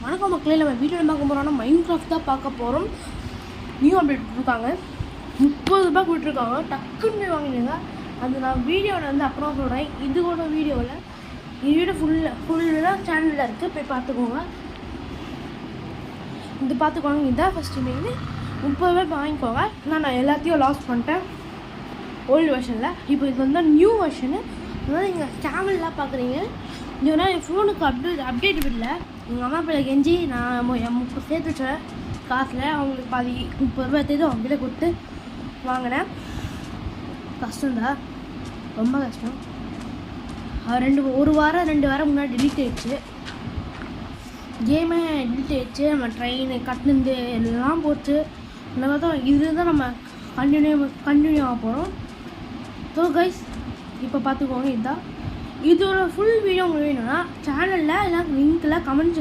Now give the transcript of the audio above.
வணக்கம் மக்களே, நம்ம வீடியோவில் பார்க்க போகிறோம்னா மைண்ட் கிராஃப்ட் தான் பார்க்க போகிறோம். நியூ அப்டேட் விட்டுருக்காங்க, 30 ரூபாய்க்கு விட்டுருக்காங்க. டக்குன்னு போய் வாங்கிடுங்க. அது நான் வீடியோவில் வந்து அப்புறம் சொல்கிறேன். இதோட வீடியோவில் இது வீடியோ ஃபுல்லாக சேனலில் இருக்குது, போய் பார்த்துக்கோங்க. இது பார்த்துக்கோங்க. இதுதான் ஃபஸ்ட்டு மெயின். 30 ரூபாய்க்கு வாங்கிக்கோங்க. நான் எல்லாத்தையும் லாஸ் பண்ணிட்டேன் ஓல்டு வெர்ஷனில். இப்போ இது வந்து நியூ வெர்ஷனு. அதனால் நீங்கள் சேனல்லாம் பார்க்குறீங்க. இதுனா என் ஃபோனுக்கு அப்டேட் விடல. எங்கள் அம்மா பிள்ளை கெஞ்சி நான் என் 30 சேர்த்து வச்சேன் காசில். அவங்களுக்கு பாதி 30 ரூபா தேதி அவங்ககிட்ட கொடுத்து வாங்கினேன். கஷ்டம்தான், ரொம்ப கஷ்டம். ஒரு வாரம் 2 வாரம் முன்னாடி டெலிட் ஆகிடுச்சு கேமே. டெலிட் ஆகிடுச்சு. நம்ம ட்ரெயின் கட்டினது எல்லாம் போச்சு. இந்த மாதிரி தான் இது தான் நம்ம கண்டினியூ ஆக போகிறோம். ஸோ கைஸ், இப்போ பார்த்துக்கோங்க. இதுதான் இதோட ஃபுல் வீடியோ உங்களுக்கு வேணும்னா சேனலில் எனக்கு லிங்க்கில் கமெண்ட்